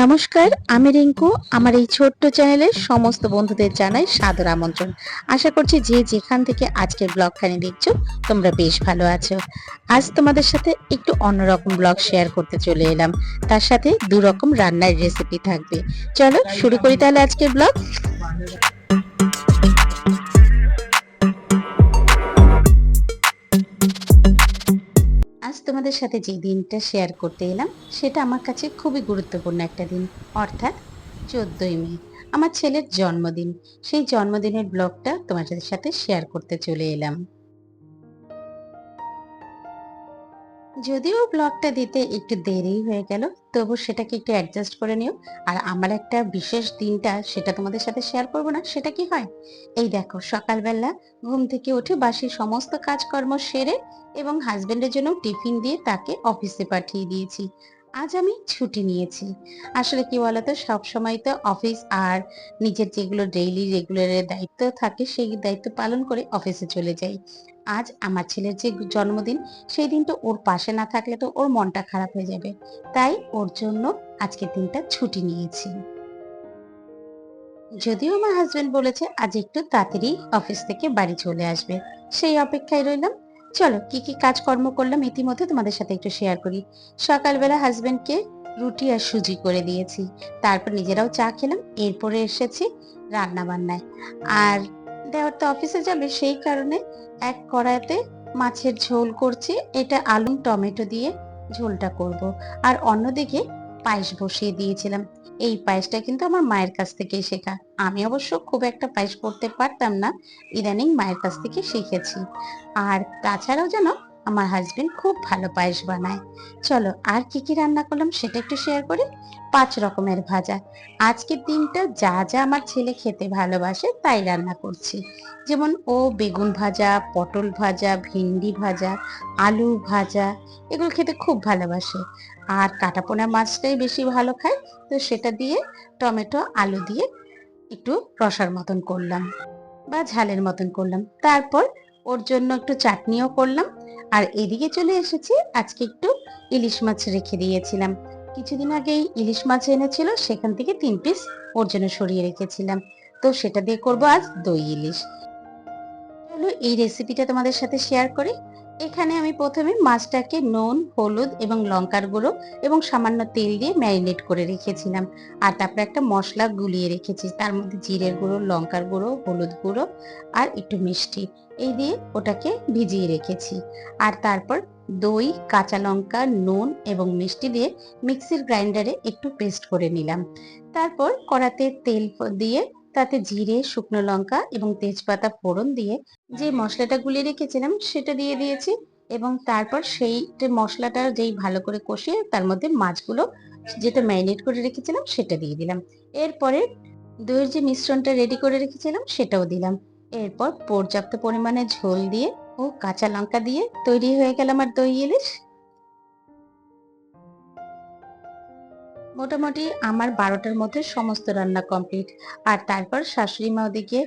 নমস্কার, আমি রিঙ্কু। আমার এই ছোট্ট চ্যানেলের সমস্ত বন্ধুদের জানাই সাদর আমন্ত্রণ। আশা করছি যে যেখান থেকে আজকের ব্লগখানি দেখছো তোমরা বেশ ভালো আছো। আজ তোমাদের সাথে একটু অন্যরকম ব্লগ শেয়ার করতে চলে এলাম। তার সাথে দু রকম রান্নার রেসিপি থাকবে। চলো শুরু করি তাহলে আজকের ব্লগ। আজ তোমাদের সাথে যে দিনটা শেয়ার করতে এলাম সেটা আমার কাছে খুবই গুরুত্বপূর্ণ একটা দিন, অর্থাৎ 14ই মে, আমার ছেলের জন্মদিন। সেই জন্মদিনের ব্লগটা তোমাদের সাথে শেয়ার করতে চলে এলাম। যদিও ব্লগটা দিতে একটু দেরি হয়ে গেল, তবু সেটাকে একটু অ্যাডজাস্ট করে নিও। আর আমার একটা বিশেষ দিনটা সেটা তোমাদের সাথে শেয়ার করব না, সেটা কি হয়? এই দেখো, সকালবেলা ঘুম থেকে উঠে বাসি সমস্ত কাজকর্ম সেরে এবং হাজবেন্ডের জন্য টিফিন দিয়ে তাকে অফিসে পাঠিয়ে দিয়েছি। আজ আমি ছুটি নিয়েছি। আসলে কি বলতো, সব সময় তো অফিস আর নিজের যেগুলো ডেইলি রেগুলারের দায়িত্ব থাকে সেই দায়িত্ব পালন করে অফিসে চলে যাই। আজ আমার ছেলের যে জন্মদিন, সেই দিনটা ওর পাশে না থাকলে তো ওর মনটা খারাপ হয়ে যাবে। তাই ওর জন্য আজকের দিনটা ছুটি নিয়েছি। যদিও আমার হাজবেন্ড বলেছে আজ একটু তাড়াতাড়ি অফিস থেকে বাড়ি চলে আসবে, সেই অপেক্ষায় রইলাম। চলো কি কি কাজকর্ম করলাম ইতিমধ্যে তোমাদের সাথে একটু শেয়ার করি। সকালবেলা হাজবেন্ডকে রুটি আর সুজি করে দিয়েছি, তারপর নিজেরাও চা খেলাম। এরপরে এসেছি রান্না বান্নায়। আর দেওয়ার তো অফিসে যাবে, সেই কারণে এক কড়াইতে মাছের ঝোল করছি। এটা আলু টমেটো দিয়ে ঝোলটা করব। আর অন্যদিকে পায়েস বসিয়ে দিয়েছিলাম। এই পায়েসটা কিন্তু আমার মায়ের কাছ থেকেই শেখা। আমি অবশ্য খুব একটা পায়েস করতে পারতাম না, ইদানিং মায়ের কাছ থেকে শিখেছি। আর তাছাড়াও যেন আমার হাজবেন্ড খুব ভালো পায়েস বানায়। চলো আর কি কি রান্না করলাম সেটা একটু শেয়ার করি। 5 রকমের ভাজা। আজকের দিনটা যা যা আমার ছেলে খেতে ভালোবাসে তাই রান্না করছি। যেমন ও বেগুন ভাজা, পটল ভাজা, ভেন্ডি ভাজা, আলু ভাজা এগুলো খেতে খুব ভালোবাসে। আর কাটাপোনা মাছটাই বেশি ভালো খায়, তো সেটা দিয়ে টমেটো আলু দিয়ে একটু রসার মতন করলাম বা ঝালের মতন করলাম। তারপর ওর জন্য একটু চাটনিও করলাম। আর এদিকে চলে এসেছি, আজকে একটু ইলিশ মাছ রেখে দিয়েছিলাম। কিছুদিন আগেই ইলিশ মাছ এনেছিল, সেখান থেকে 3 পিস ওর জন্য সরিয়ে রেখেছিলাম। তো সেটা দিয়ে করব আজ দই ইলিশ। চলো এই রেসিপিটা তোমাদের সাথে শেয়ার করি। এখানে আমি প্রথমে মাছটাকে নুন, হলুদ এবং লঙ্কার গুঁড়ো এবং সামান্য তেল দিয়ে ম্যারিনেট করে রেখেছিলাম। আর তারপরে একটা মশলা গুলিয়ে রেখেছি, তার মধ্যে জিরের গুঁড়ো, লঙ্কার গুঁড়ো, হলুদ গুঁড়ো আর একটু মিষ্টি এই দিয়ে ওটাকে ভিজিয়ে রেখেছি। আর তারপর দই, কাঁচা লঙ্কা, নুন এবং মিষ্টি দিয়ে মিক্সির গ্রাইন্ডারে একটু পেস্ট করে নিলাম। তারপর কড়াতে তেল দিয়ে তাতে জিরে, শুকনো লঙ্কা এবং তেজপাতা ফোড়ন দিয়ে যে মশলাটা গুলিয়ে রেখেছিলাম সেটা দিয়ে দিয়েছি। এবং তারপর সেই মশলাটা যেই ভালো করে কষিয়ে তার মধ্যে মাছগুলো যেটা ম্যারিনেট করে রেখেছিলাম সেটা দিয়ে দিলাম। এরপরে দইয়ের যে মিশ্রণটা রেডি করে রেখেছিলাম সেটাও দিলাম। এরপর পর্যাপ্ত পরিমাণে ঝোল দিয়ে ও কাঁচা লঙ্কা দিয়ে তৈরি হয়ে গেল আমার দই ইলিশ। মোটামুটি আমার 12টার মধ্যে সমস্ত রান্না কমপ্লিট। আর তারপর শাশুড়ি মা ওদিকে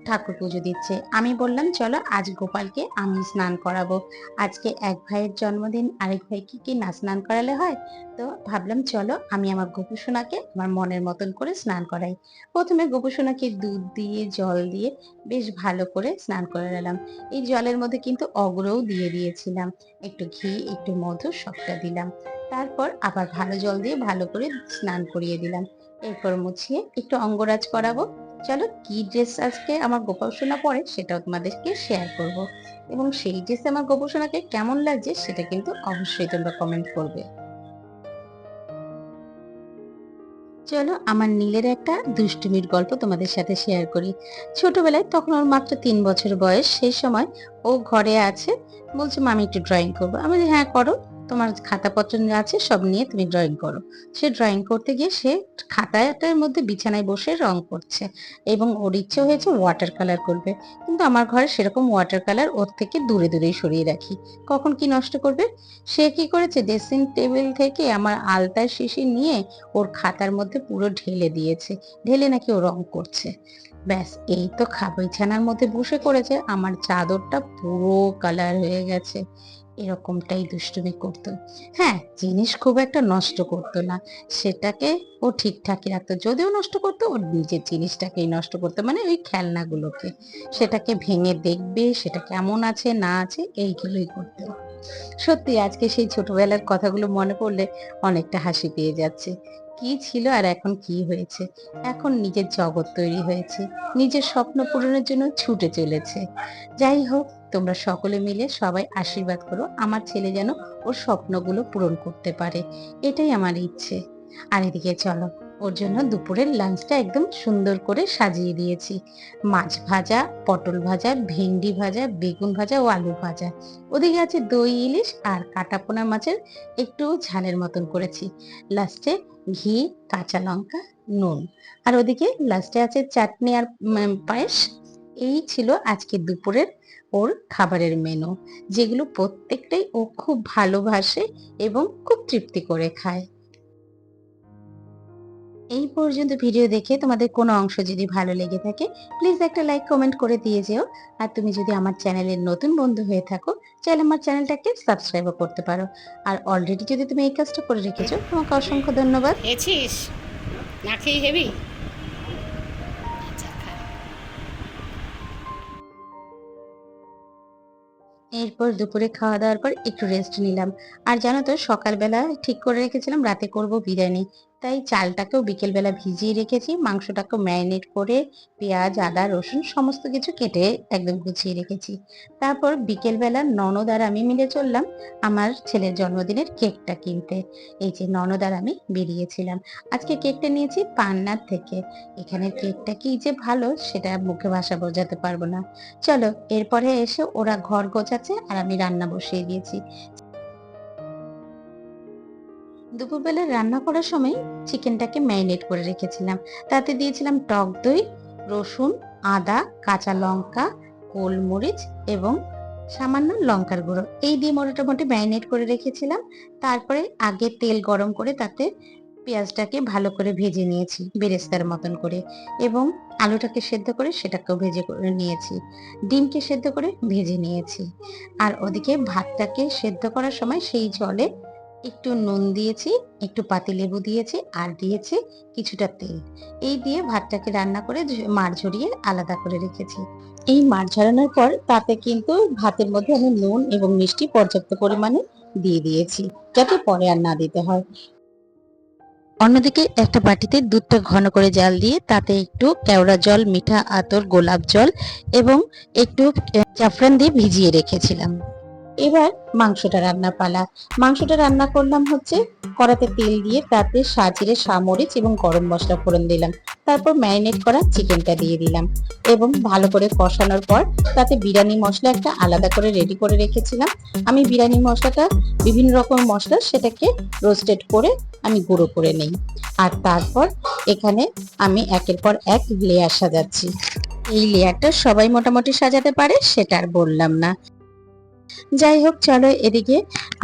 ঠাকুর পুজো দিচ্ছে। আমি বললাম চলো আজ গোপালকে আমি স্নান করাবো। আজকে এক ভাইয়ের জন্মদিন, আরেক ভাইকে কি না স্নান করালে হয়? তো ভাবলাম চলো আমি আমার গোপুসোনাকে আমার মনের মতন করে স্নান করাই। প্রথমে গোপুসোনাকে দুধ দিয়ে জল দিয়ে বেশ ভালো করে স্নান করে নিলাম। এই জলের মধ্যে কিন্তু অগ্রও দিয়ে দিয়েছিলাম, একটু ঘি একটু মধু সবটা দিলাম। তারপর আবার ভালো জল দিয়ে ভালো করে স্নান করিয়ে দিলাম। এরপর মুছিয়ে একটু অঙ্গরাজ করাবো। চলো কি ড্রেস আজকে আমার গোপাল সোনা পরে সেটাও তোমাদেরকে শেয়ার করব। এবং সেই ড্রেসে আমার গোপাল সোনাকে কেমন লাগছে সেটা কিন্তু অবশ্যই তোমরা কমেন্ট করবে। চলো আমার নীলের একটা দুষ্টুমির গল্প তোমাদের সাথে শেয়ার করি। ছোটবেলায় তখন ওর মাত্র 3 বছর বয়স, সেই সময় ও ঘরে আছে, বলছে মামি একটু ড্রয়িং করবো। আমি বলি হ্যাঁ করো, তোমার খাতাপত্র যা আছে সব নিয়ে তুমি ড্রয়িং করো। সে ড্রয়িং করতে গিয়ে সে খাতাটার মধ্যে বিছানায় বসে রং করছে এবং ওর ইচ্ছে হয়েছে ওয়াটার কালার করবে। কিন্তু আমার ঘরে সেরকম ওয়াটার কালার ওর থেকে দূরে দূরেই সরিয়ে রাখি, কখন কি নষ্ট করবে। সে কি করেছে, ড্রেসিং টেবিল থেকে আমার আলতার শিশি নিয়ে ওর খাতার মধ্যে পুরো ঢেলে দিয়েছে। ঢেলে নাকি ও রং করছে। ব্যাস এই তো বিছানার মধ্যে বসে করেছে, আমার চাদরটা পুরো কালার হয়ে গেছে। এরকমটাই দুষ্টুমি করতো। হ্যাঁ, জিনিস খুব একটা নষ্ট করতো না, সেটাকে ও ঠিকঠাকই রাখতো। যদিও নষ্ট করতো, ওর নিজের জিনিসটাকেই নষ্ট করতো, মানে ওই খেলনাগুলোকে। সেটাকে ভেঙে দেখবে সেটা কেমন আছে না আছে এইগুলোই করতো। সত্যি আজকে সেই ছোটবেলার কথাগুলো মনে পড়লে অনেকটা হাসি পেয়ে যাচ্ছে। কি ছিল আর এখন কি হয়েছে। এখন নিজের জগৎ তৈরি হয়েছে, নিজের স্বপ্ন পূরণের জন্য ছুটে চলেছে। যাই হোক, তোমরা সকলে মিলে সবাই আশীর্বাদ করো আমার ছেলে যেন ওর স্বপ্নগুলো পূরণ করতে পারে। এটাই আমার ইচ্ছে। আর এদিকে চলো, ওর জন্য দুপুরের লাঞ্চটা একদম সুন্দর করে সাজিয়ে দিয়েছি। মাছ ভাজা, পটল ভাজা, ভেন্ডি ভাজা, বেগুন ভাজা ও আলু ভাজা। ওদিকে আছে দই ইলিশ আর কাটাপোনা মাছের একটু ঝালের মতন করেছি। লাস্টে ঘি, কাঁচা লঙ্কা, নুন। আর ওদিকে লাস্টে আছে চাটনি আর পায়েস। এই ছিল আজকে দুপুরের ওর খাবারের মেনু, যেগুলো প্রত্যেকটাই ও খুব ভালোবাসে এবং খুব তৃপ্তি করে খায়। এই পর্যন্ত ভিডিও দেখে তোমাদের কোনো অংশ যদি ভালো লেগে থাকে, প্লিজ একটা লাইক কমেন্ট করে দিয়ে যেও। আর তুমি যদি আমার চ্যানেলের নতুন বন্ধু হয়ে থাকো, চাইলে আমার চ্যানেলটাকে সাবস্ক্রাইবও করতে পারো। আর অলরেডি যদি তুমি এই কাজটা করে রেখেছো, তোমাকে অসংখ্য ধন্যবাদ। খেয়েছিস? না খেয়ে হেবি? আচ্ছা, খা। এরপর দুপুরে খাওয়া দাওয়ার পর একটু রেস্ট নিলাম। আর জানো তো, সকালবেলা ঠিক করে রেখেছিলাম রাতে করব বিরিয়ানি, তাই চালটাকেও বিকেলবেলা ভিজিয়ে রেখেছি, মাংসটাকেও ম্যারিনেট করে পেঁয়াজ, আদা, রসুন সমস্ত কিছু কেটে একদম গুছিয়ে রেখেছি। তারপর বিকেলবেলা ননদ আর আমি মিলে চললাম আমার ছেলের জন্মদিনের কেকটা কিনতে। এই যে ননদ আর আমি বেরিয়েছিলাম। আজকে কেকটা নিয়েছি পান্নার থেকে। এখানের কেকটা কি যে ভালো সেটা মুখে ভাষা বোঝাতে পারবো না। চলো, এরপরে এসে ওরা ঘর গোছাচ্ছে আর আমি রান্না বসিয়ে দিয়েছি। দুপুরবেলা রান্না করার সময় চিকেনটাকে ম্যারিনেট করে রেখেছিলাম। তাতে দিয়েছিলাম টক দই, রসুন, আদা, কাঁচা লঙ্কা, গোলমরিচ এবং সামান্য লঙ্কার গুঁড়ো, এই দিয়ে মোটামুটি ম্যারিনেট করে রেখেছিলাম। তারপরে আগে তেল গরম করে তাতে পেঁয়াজটাকে ভালো করে ভেজে নিয়েছি বেরেস্তার মতন করে, এবং আলুটাকে সেদ্ধ করে সেটাকেও ভেজে করে নিয়েছি, ডিমকে সেদ্ধ করে ভেজে নিয়েছি। আর ওদিকে ভাতটাকে সেদ্ধ করার সময় সেই জলে একটু নুন দিয়েছি, একটু পাতিলেবু দিয়েছি আর দিয়েছি কিছুটা তেল। এই দিয়ে ভাতটাকে রান্না করে মাড় ঝরিয়ে আলাদা করে রেখেছি। এই মাড় ঝরানোর পর তাতে কিন্তু ভাতের মধ্যে আমি নুন এবং মিষ্টি পর্যাপ্ত পরিমাণে দিয়ে দিয়েছি, যাতে পরে আর না দিতে হয়। অন্যদিকে একটা বাটিতে দুধটা ঘন করে জাল দিয়ে তাতে একটু কেওড়া জল, মিঠা আতর, গোলাপ জল এবং একটু জাফরান দিয়ে ভিজিয়ে রেখেছিলাম। এবার মাংসটা রান্নার পালা। মাংসটা রান্না করলাম হচ্ছে কড়াতে তেল দিয়ে তাতে সাজিরে সামরিচ এবং গরম মশলা ফোড়ন দিলাম। তারপর ম্যারিনেট করা চিকেনটা দিয়ে দিলাম এবং ভালো করে কষানোর পর তাতে বিরিয়ানি মশলা একটা আলাদা করে রেডি করে রেখেছিলাম। আমি বিরিয়ানি মশলাটা বিভিন্ন রকম মশলা সেটাকে রোস্টেড করে আমি গুঁড়ো করে নেই। আর তারপর এখানে আমি একের পর এক লেয়ার সাজাচ্ছি। এই লেয়ারটা সবাই মোটামুটি সাজাতে পারে, সেটা আর বললাম না। যাই হোক, চলো, এদিকে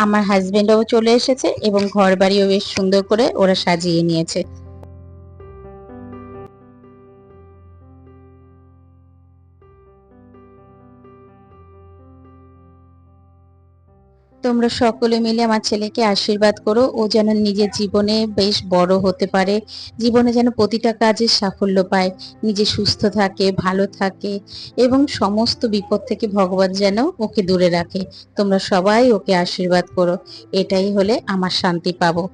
আমার হাজবেন্ডও চলে এসেছে এবং ঘর বাড়িও বেশ সুন্দর করে ওরা সাজিয়ে নিয়েছে। তোমরা সকলে মিলে আমার ছেলেকে আশীর্বাদ করো, ও যেন নিজের জীবনে বেশ বড় হতে পারে, জীবনে যেন প্রতিটা কাজে সাফল্য পায়, নিজে সুস্থ থাকে, ভালো থাকে এবং সমস্ত বিপদ থেকে ভগবান যেন ওকে দূরে রাখে। তোমরা সবাই ওকে আশীর্বাদ করো, এটাই হলে আমার শান্তি পাবো।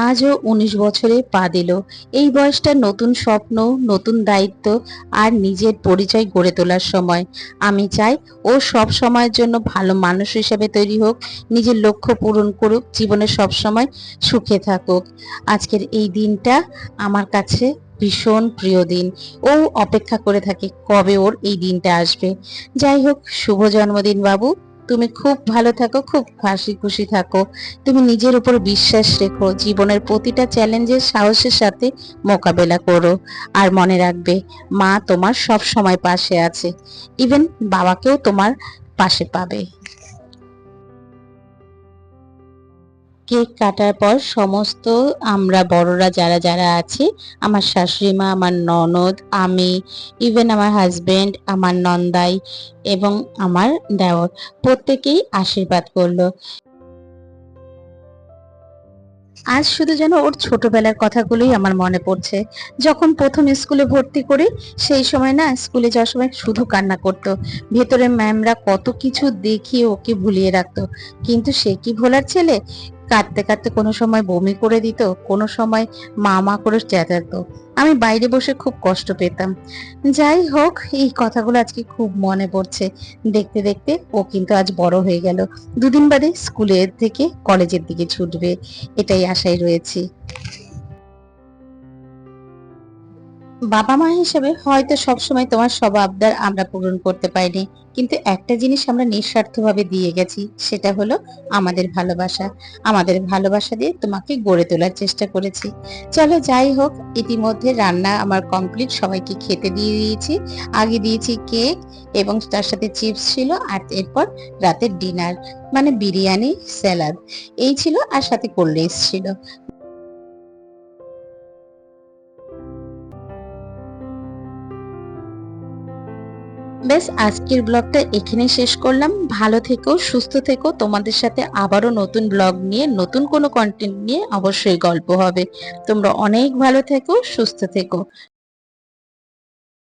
আজও ১৯ বছরে পা দিল। এই বয়সটা নতুন স্বপ্ন, নতুন দায়িত্ব আর নিজের পরিচয় গড়ে তোলার সময়। আমি চাই ও সব সময়ের জন্য ভালো মানুষ হিসেবে তৈরি হোক, নিজের লক্ষ্য পূরণ করুক, জীবনে সব সময় সুখে থাকুক। আজকের এই দিনটা আমার কাছে ভীষণ প্রিয় দিন। ও অপেক্ষা করে থাকে কবে ওর এই দিনটা আসবে। যাই হোক, শুভ জন্মদিন বাবু। তুমি খুব ভালো থাকো, খুব হাসি খুশি থাকো। তুমি নিজের উপর বিশ্বাস রেখো, জীবনের প্রতিটা চ্যালেঞ্জের সাহসের সাথে মোকাবেলা করো। আর মনে রাখবে, মা তোমার সব সময় পাশে আছে। ইভেন বাবাকেও তোমার পাশে পাবে। কেক কাটার পর সমস্ত আমরা বড়রা যারা যারা আছি, আমার শাশুড়ি মা, আমার ননদ, আমি, ইভেন আমার হাজবেন্ড, আমার নন্দাই এবং আমার দেওর প্রত্যেকেই আশীর্বাদ করলো। আজ শুধু যেন ওর ছোটবেলার কথাগুলোই আমার মনে পড়ছে। যখন প্রথম স্কুলে ভর্তি করি, সেই সময় না স্কুলে যাওয়ার সময় শুধু কান্না করতো। ভেতরে ম্যামরা কত কিছু দেখিয়ে ওকে ভুলিয়ে রাখতো, কিন্তু সে কি ভোলার ছেলে। কাঁদতে কাঁদতে কোনো সময় বমি করে দিত, কোনো সময় মা মা করে চেঁচাতো। আমি বাইরে বসে খুব কষ্ট পেতাম। যাই হোক, এই কথাগুলো আজকে খুব মনে পড়ছে। দেখতে দেখতে ও কিন্তু আজ বড় হয়ে গেল। দুদিন বাদে স্কুলের থেকে কলেজের দিকে ছুটবে, এটাই আশায় রয়েছি। বাবা মা হিসেবে হয়তো সবসময় তোমার সব আবদার আমরা পূরণ করতে পারিনি, কিন্তু একটা জিনিস আমরা নিঃস্বার্থভাবে দিয়ে গেছি, সেটা হলো আমাদের ভালোবাসা। আমাদের ভালোবাসা দিয়ে তোমাকে গড়ে তোলার চেষ্টা করেছি। চলো যাই হোক, ইতিমধ্যে রান্না আমার কমপ্লিট, সবাইকে খেতে দিয়ে দিয়েছি। আগে দিয়েছি কেক এবং তার সাথে চিপস ছিল, আর এরপর রাতের ডিনার মানে বিরিয়ানি, স্যালাড এই ছিল, আর সাথে কোল্ড ড্রিঙ্কস ছিল। বেশ, আজকের ব্লগটা এখানে শেষ করলাম। ভালো থেকো, সুস্থ থেকো। তোমাদের সাথে আবারও নতুন ব্লগ নিয়ে, নতুন কোনো কন্টেন্ট নিয়ে অবশ্যই গল্প হবে। তোমরা অনেক ভালো থেকো, সুস্থ থেকো।